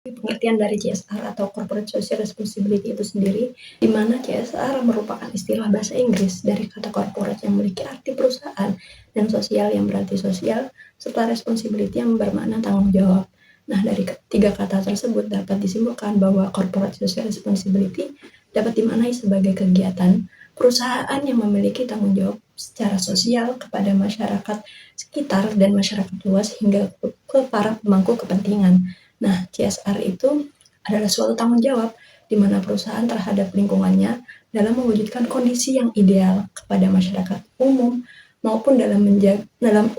Pengertian dari CSR atau Corporate Social Responsibility itu sendiri, di mana CSR merupakan istilah bahasa Inggris dari kata corporate yang memiliki arti perusahaan dan sosial yang berarti sosial, serta responsibility yang bermakna tanggung jawab. Nah, dari tiga kata tersebut dapat disimpulkan bahwa Corporate Social Responsibility dapat dimaknai sebagai kegiatan perusahaan yang memiliki tanggung jawab secara sosial kepada masyarakat sekitar dan masyarakat luas hingga ke para pemangku kepentingan. Nah, CSR itu adalah suatu tanggung jawab di mana perusahaan terhadap lingkungannya dalam mewujudkan kondisi yang ideal kepada masyarakat umum maupun dalam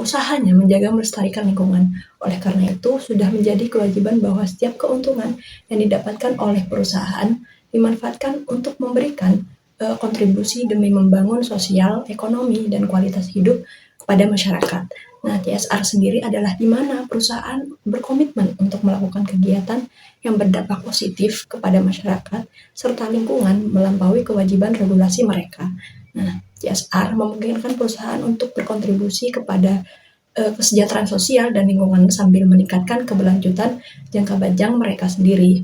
usahanya menjaga melestarikan lingkungan. Oleh karena itu, sudah menjadi kewajiban bahwa setiap keuntungan yang didapatkan oleh perusahaan dimanfaatkan untuk memberikan kontribusi demi membangun sosial, ekonomi, dan kualitas hidup kepada masyarakat. Nah, CSR sendiri adalah di mana perusahaan berkomitmen untuk melakukan kegiatan yang berdampak positif kepada masyarakat serta lingkungan melampaui kewajiban regulasi mereka. Nah, CSR memungkinkan perusahaan untuk berkontribusi kepada kesejahteraan sosial dan lingkungan sambil meningkatkan keberlanjutan jangka panjang mereka sendiri.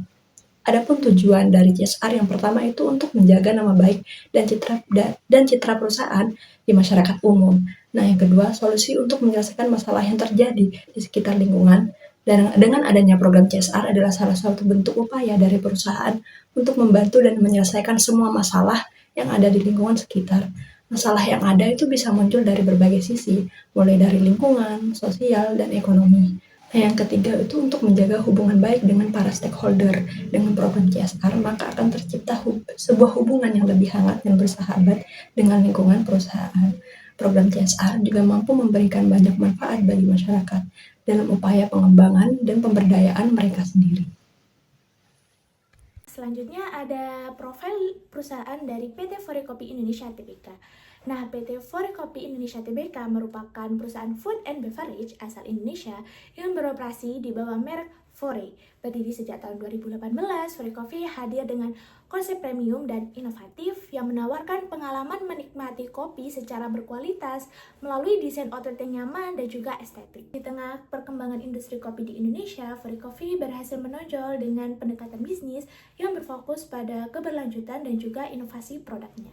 Adapun tujuan dari CSR yang pertama itu untuk menjaga nama baik dan citra perusahaan di masyarakat umum. Nah, yang kedua, solusi untuk menyelesaikan masalah yang terjadi di sekitar lingkungan. Dan dengan adanya program CSR adalah salah satu bentuk upaya dari perusahaan untuk membantu dan menyelesaikan semua masalah yang ada di lingkungan sekitar. Masalah yang ada itu bisa muncul dari berbagai sisi, mulai dari lingkungan, sosial, dan ekonomi. Nah, yang ketiga itu untuk menjaga hubungan baik dengan para stakeholder. Dengan program CSR, maka akan tercipta sebuah hubungan yang lebih hangat dan bersahabat dengan lingkungan perusahaan. Program CSR juga mampu memberikan banyak manfaat bagi masyarakat dalam upaya pengembangan dan pemberdayaan mereka sendiri. Selanjutnya ada profil perusahaan dari PT Forekopi Indonesia Tbk. Nah, PT Forekopi Indonesia Tbk merupakan perusahaan food and beverage asal Indonesia yang beroperasi di bawah merek Fore. Berdiri sejak tahun 2018, Forecoffee hadir dengan konsep premium dan inovatif yang menawarkan pengalaman menikmati kopi secara berkualitas melalui desain outlet yang nyaman dan juga estetik. Di tengah perkembangan industri kopi di Indonesia, Forecoffee berhasil menonjol dengan pendekatan bisnis yang berfokus pada keberlanjutan dan juga inovasi produknya.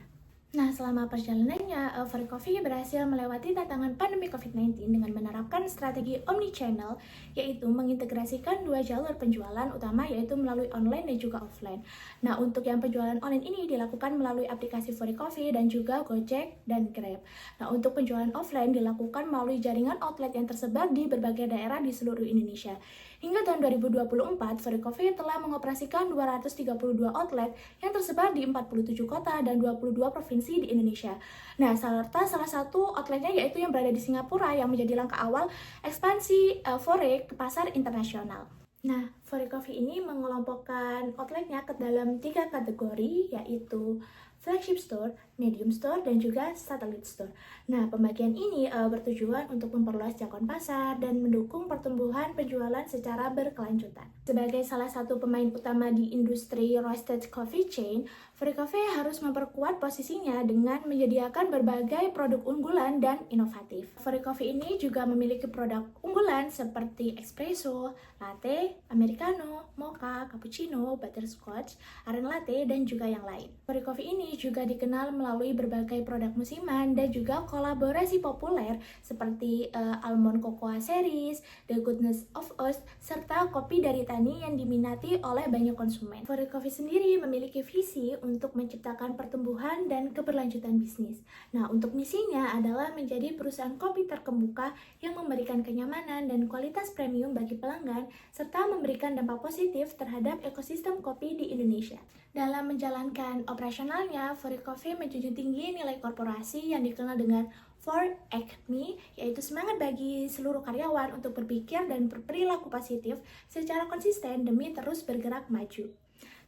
Nah, selama perjalanannya, Forecoffee berhasil melewati tantangan pandemi COVID-19 dengan menerapkan strategi omnichannel, yaitu mengintegrasikan dua jalur penjualan utama, yaitu melalui online dan juga offline. Nah, untuk yang penjualan online ini dilakukan melalui aplikasi Forecoffee dan juga Gojek dan Grab. Nah, untuk penjualan offline dilakukan melalui jaringan outlet yang tersebar di berbagai daerah di seluruh Indonesia. Hingga tahun 2024, Forecoffee telah mengoperasikan 232 outlet yang tersebar di 47 kota dan 22 provinsi di Indonesia. Nah, serta salah satu outletnya yaitu yang berada di Singapura yang menjadi langkah awal ekspansi Fore ke pasar internasional. Nah, Forecoffee ini mengelompokkan outletnya ke dalam 3 kategori, yaitu flagship store, medium store, dan juga satellite store. Nah, pembagian ini bertujuan untuk memperluas jangkauan pasar dan mendukung pertumbuhan penjualan secara berkelanjutan. Sebagai salah satu pemain utama di industri roasted coffee chain, Forecoffee harus memperkuat posisinya dengan menyediakan berbagai produk unggulan dan inovatif. Forecoffee ini juga memiliki produk unggulan seperti espresso, latte, americano, mocha, cappuccino, butterscotch, aren latte, dan juga yang lain. Forecoffee ini juga dikenal melalui berbagai produk musiman dan juga kolaborasi populer seperti Almond Cocoa Series, The Goodness of Us, serta kopi dari tani yang diminati oleh banyak konsumen. Forecoffee sendiri memiliki visi untuk menciptakan pertumbuhan dan keberlanjutan bisnis. Nah, untuk misinya adalah menjadi perusahaan kopi terkemuka yang memberikan kenyamanan dan kualitas premium bagi pelanggan, serta memberikan dampak positif terhadap ekosistem kopi di Indonesia. Dalam menjalankan operasionalnya, Forecoffee menjunjung tinggi nilai korporasi yang dikenal dengan 4ACME, yaitu semangat bagi seluruh karyawan untuk berpikir dan berperilaku positif secara konsisten demi terus bergerak maju.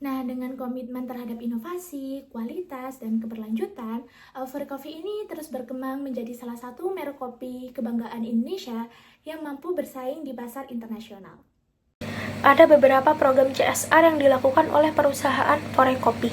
Nah, dengan komitmen terhadap inovasi, kualitas, dan keberlanjutan, Forecoffee ini terus berkembang menjadi salah satu merek kopi kebanggaan Indonesia yang mampu bersaing di pasar internasional. Ada beberapa program CSR yang dilakukan oleh perusahaan Forecoffee.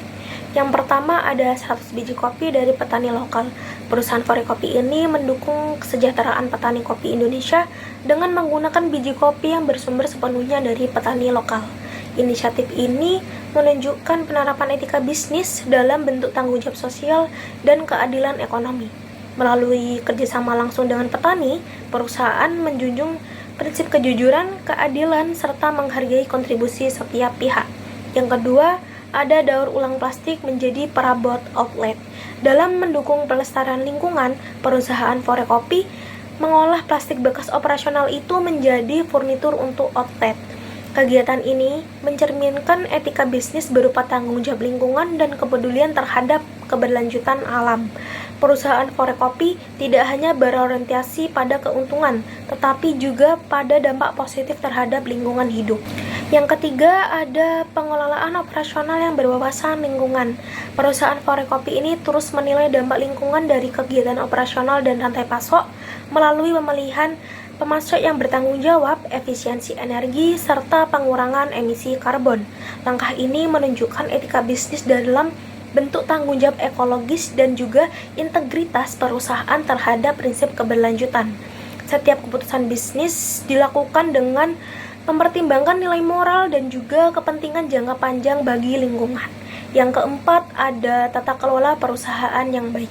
Yang pertama ada 100 biji kopi dari petani lokal. Perusahaan Forecoffee ini mendukung kesejahteraan petani kopi Indonesia dengan menggunakan biji kopi yang bersumber sepenuhnya dari petani lokal. Inisiatif ini menunjukkan penerapan etika bisnis dalam bentuk tanggung jawab sosial dan keadilan ekonomi. Melalui kerjasama langsung dengan petani, perusahaan menjunjung prinsip kejujuran, keadilan, serta menghargai kontribusi setiap pihak. Yang kedua, ada daur ulang plastik menjadi perabot outlet. Dalam mendukung pelestarian lingkungan, perusahaan Forekopi mengolah plastik bekas operasional itu menjadi furnitur untuk outlet. Kegiatan ini mencerminkan etika bisnis berupa tanggung jawab lingkungan dan kepedulian terhadap keberlanjutan alam. Perusahaan Forekopi tidak hanya berorientasi pada keuntungan, tetapi juga pada dampak positif terhadap lingkungan hidup. Yang ketiga, ada pengelolaan operasional yang berwawasan lingkungan. Perusahaan Forekopi ini terus menilai dampak lingkungan dari kegiatan operasional dan rantai pasok melalui pemilihan pemasok yang bertanggung jawab, efisiensi energi, serta pengurangan emisi karbon. Langkah ini menunjukkan etika bisnis dalam bentuk tanggung jawab ekologis dan juga integritas perusahaan terhadap prinsip keberlanjutan. Setiap keputusan bisnis dilakukan dengan mempertimbangkan nilai moral dan juga kepentingan jangka panjang bagi lingkungan. Yang keempat, ada tata kelola perusahaan yang baik.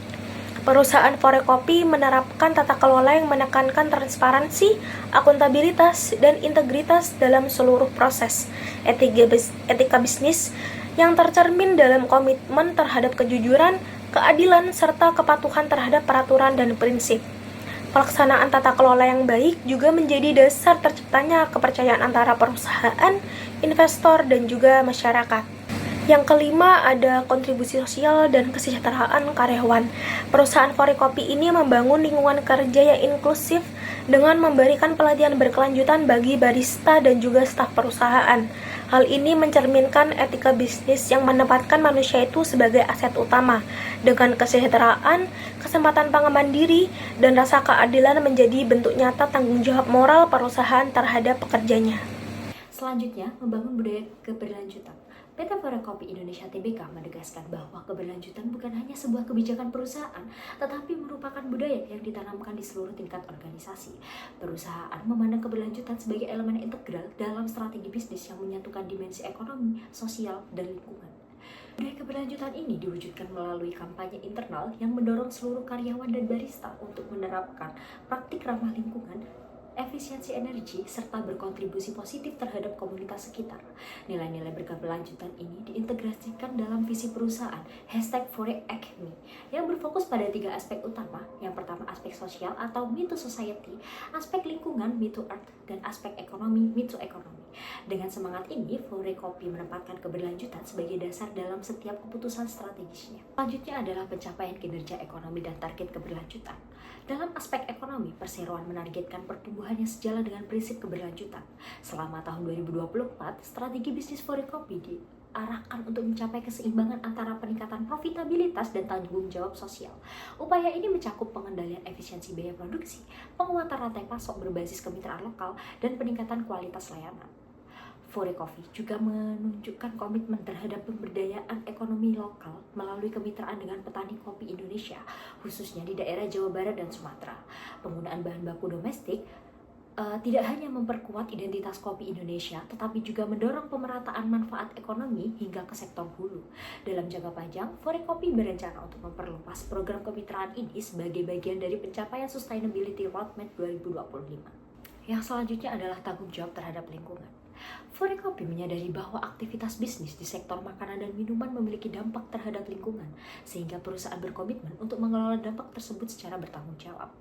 Perusahaan Forekopi menerapkan tata kelola yang menekankan transparansi, akuntabilitas, dan integritas dalam seluruh proses. Etika bisnis yang tercermin dalam komitmen terhadap kejujuran, keadilan, serta kepatuhan terhadap peraturan dan prinsip. Pelaksanaan tata kelola yang baik juga menjadi dasar terciptanya kepercayaan antara perusahaan, investor, dan juga masyarakat. Yang kelima, ada kontribusi sosial dan kesejahteraan karyawan. Perusahaan Forekopi ini membangun lingkungan kerja yang inklusif dengan memberikan pelatihan berkelanjutan bagi barista dan juga staf perusahaan. Hal ini mencerminkan etika bisnis yang menempatkan manusia itu sebagai aset utama. Dengan kesejahteraan, kesempatan pengembangan diri, dan rasa keadilan menjadi bentuk nyata tanggung jawab moral perusahaan terhadap pekerjanya. Selanjutnya, membangun budaya keberlanjutan. PT Forekopi Indonesia Tbk menegaskan bahwa keberlanjutan bukan hanya sebuah kebijakan perusahaan, tetapi merupakan budaya yang ditanamkan di seluruh tingkat organisasi. Perusahaan memandang keberlanjutan sebagai elemen integral dalam strategi bisnis yang menyatukan dimensi ekonomi, sosial, dan lingkungan. Budaya keberlanjutan ini diwujudkan melalui kampanye internal yang mendorong seluruh karyawan dan barista untuk menerapkan praktik ramah lingkungan, efisiensi energi, serta berkontribusi positif terhadap komunitas sekitar. Nilai-nilai berkeberlanjutan ini diintegrasikan dalam visi perusahaan #ForeAcme yang berfokus pada 3 aspek utama. Yang pertama, aspek sosial atau Me to Society, aspek lingkungan Me to Earth, dan aspek ekonomi Me to Economy. Dengan semangat ini, Forekopi menempatkan keberlanjutan sebagai dasar dalam setiap keputusan strategisnya. Selanjutnya adalah pencapaian kinerja ekonomi dan target keberlanjutan. Dalam aspek ekonomi, perseroan menargetkan pertumbuhan yang sejalan dengan prinsip keberlanjutan. Selama tahun 2024, strategi bisnis Forekopi diarahkan untuk mencapai keseimbangan antara peningkatan profitabilitas dan tanggung jawab sosial. Upaya ini mencakup pengendalian efisiensi biaya produksi, penguatan rantai pasok berbasis kemitraan lokal, dan peningkatan kualitas layanan. Forekopi juga menunjukkan komitmen terhadap pemberdayaan ekonomi lokal melalui kemitraan dengan petani kopi Indonesia, khususnya di daerah Jawa Barat dan Sumatera. Penggunaan bahan baku domestik tidak hanya memperkuat identitas kopi Indonesia, tetapi juga mendorong pemerataan manfaat ekonomi hingga ke sektor hulu. Dalam jangka panjang, Forekopi berencana untuk memperluas program kemitraan ini sebagai bagian dari pencapaian Sustainability Roadmap 2025. Yang selanjutnya adalah tanggung jawab terhadap lingkungan. Forekopi menyadari bahwa aktivitas bisnis di sektor makanan dan minuman memiliki dampak terhadap lingkungan, sehingga perusahaan berkomitmen untuk mengelola dampak tersebut secara bertanggung jawab.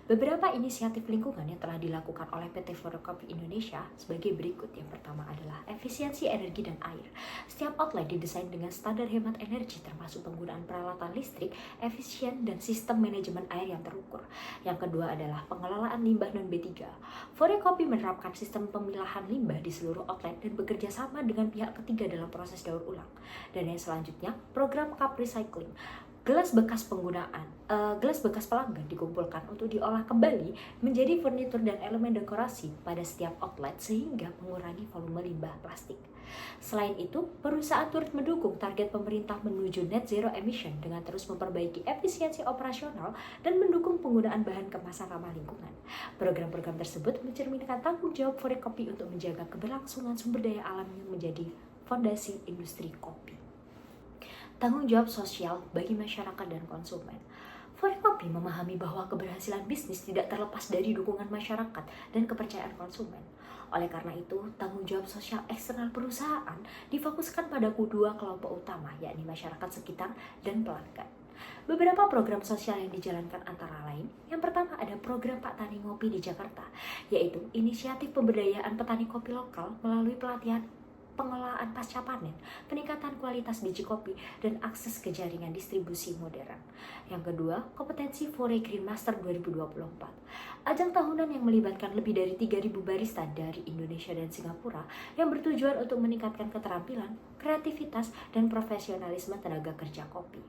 Beberapa inisiatif lingkungan yang telah dilakukan oleh PT Forekopi Indonesia sebagai berikut. Yang pertama adalah efisiensi energi dan air. Setiap outlet didesain dengan standar hemat energi, termasuk penggunaan peralatan listrik efisien dan sistem manajemen air yang terukur. Yang kedua adalah pengelolaan limbah non-B3. Forekopi menerapkan sistem pemilahan limbah di seluruh outlet dan bekerja sama dengan pihak ketiga dalam proses daur ulang. Dan yang selanjutnya, program cup recycling. Gelas bekas pelanggan dikumpulkan untuk diolah kembali menjadi furnitur dan elemen dekorasi pada setiap outlet sehingga mengurangi volume limbah plastik. Selain itu, perusahaan turut mendukung target pemerintah menuju net zero emission dengan terus memperbaiki efisiensi operasional dan mendukung penggunaan bahan kemasan ramah lingkungan. Program-program tersebut mencerminkan tanggung jawab Forekopi untuk menjaga keberlangsungan sumber daya alam yang menjadi fondasi industri kopi. Tanggung jawab sosial bagi masyarakat dan konsumen. Forekopi memahami bahwa keberhasilan bisnis tidak terlepas dari dukungan masyarakat dan kepercayaan konsumen. Oleh karena itu, tanggung jawab sosial eksternal perusahaan difokuskan pada kedua kelompok utama, yakni masyarakat sekitar dan pelanggan. Beberapa program sosial yang dijalankan antara lain, yang pertama ada program Pak Tani Ngopi di Jakarta, yaitu inisiatif pemberdayaan petani kopi lokal melalui pelatihan pengelolaan pasca panen, peningkatan kualitas biji kopi, dan akses ke jaringan distribusi modern. Yang kedua, kompetensi Fore Green Master 2024. Ajang tahunan yang melibatkan lebih dari 3.000 barista dari Indonesia dan Singapura yang bertujuan untuk meningkatkan keterampilan, kreativitas, dan profesionalisme tenaga kerja kopi.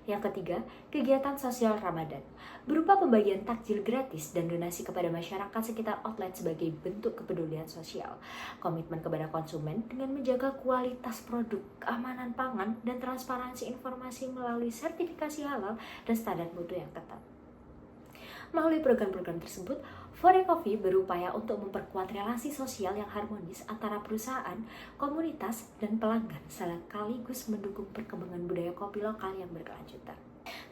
Yang ketiga, kegiatan sosial Ramadan, berupa pembagian takjil gratis dan donasi kepada masyarakat sekitar outlet sebagai bentuk kepedulian sosial. Komitmen kepada konsumen dengan menjaga kualitas produk, keamanan pangan, dan transparansi informasi melalui sertifikasi halal dan standar mutu yang ketat. Melalui program-program tersebut, Forekopi berupaya untuk memperkuat relasi sosial yang harmonis antara perusahaan, komunitas, dan pelanggan, sekaligus mendukung perkembangan budaya kopi lokal yang berkelanjutan.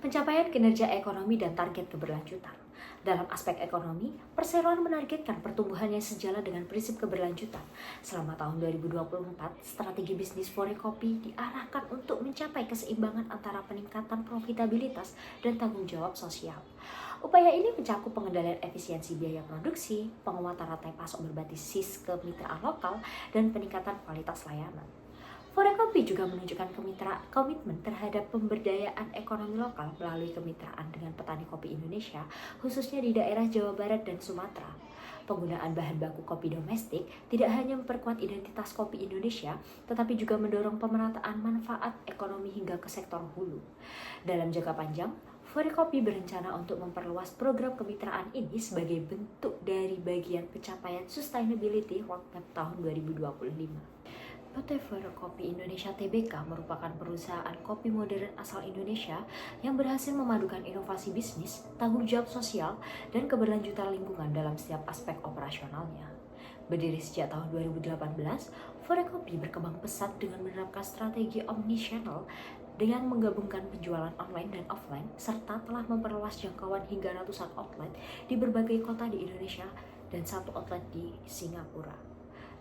Pencapaian kinerja ekonomi dan target keberlanjutan. Dalam aspek ekonomi, perseroan menargetkan pertumbuhan yang sejalan dengan prinsip keberlanjutan. Selama tahun 2024, strategi bisnis Forekopi diarahkan untuk mencapai keseimbangan antara peningkatan profitabilitas dan tanggung jawab sosial. Upaya ini mencakup pengendalian efisiensi biaya produksi, penguatan rantai pasok berbasis kemitraan lokal, dan peningkatan kualitas layanan. Forekopi juga menunjukkan komitmen terhadap pemberdayaan ekonomi lokal melalui kemitraan dengan petani kopi Indonesia, khususnya di daerah Jawa Barat dan Sumatera. Penggunaan bahan baku kopi domestik tidak hanya memperkuat identitas kopi Indonesia, tetapi juga mendorong pemerataan manfaat ekonomi hingga ke sektor hulu. Dalam jangka panjang, Forekopi berencana untuk memperluas program kemitraan ini sebagai bentuk dari bagian pencapaian Sustainability Roadmap tahun 2025. PT Forekopi Indonesia Tbk merupakan perusahaan kopi modern asal Indonesia yang berhasil memadukan inovasi bisnis, tanggung jawab sosial, dan keberlanjutan lingkungan dalam setiap aspek operasionalnya. Berdiri sejak tahun 2018, Forekopi berkembang pesat dengan menerapkan strategi omnichannel dengan menggabungkan penjualan online dan offline, serta telah memperluas jangkauan hingga ratusan outlet di berbagai kota di Indonesia dan 1 outlet di Singapura.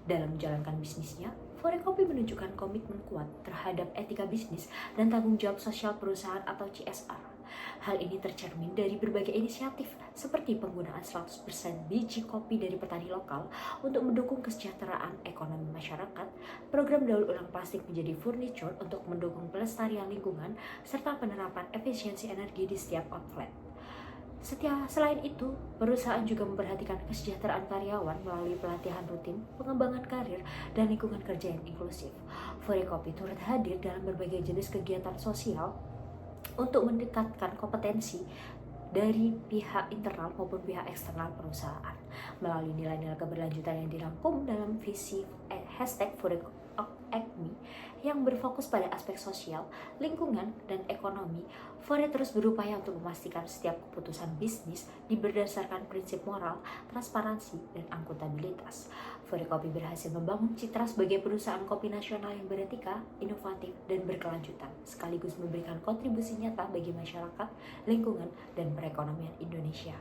Dalam menjalankan bisnisnya, Forekopi menunjukkan komitmen kuat terhadap etika bisnis dan tanggung jawab sosial perusahaan atau CSR. Hal ini tercermin dari berbagai inisiatif seperti penggunaan 100% biji kopi dari petani lokal untuk mendukung kesejahteraan ekonomi masyarakat, program daur ulang plastik menjadi furniture untuk mendukung pelestarian lingkungan, serta penerapan efisiensi energi di setiap outlet. Selain itu, perusahaan juga memperhatikan kesejahteraan karyawan melalui pelatihan rutin, pengembangan karir, dan lingkungan kerja yang inklusif. Forekopi turut hadir dalam berbagai jenis kegiatan sosial untuk meningkatkan kompetensi dari pihak internal maupun pihak eksternal perusahaan melalui nilai-nilai keberlanjutan yang dirangkum dalam visi #ForeAcme yang berfokus pada aspek sosial, lingkungan, dan ekonomi. Fore terus berupaya untuk memastikan setiap keputusan bisnis berdasarkan prinsip moral, transparansi, dan akuntabilitas. Forekopi berhasil membangun citra sebagai perusahaan kopi nasional yang beretika, inovatif, dan berkelanjutan, sekaligus memberikan kontribusi nyata bagi masyarakat, lingkungan, dan perekonomian Indonesia.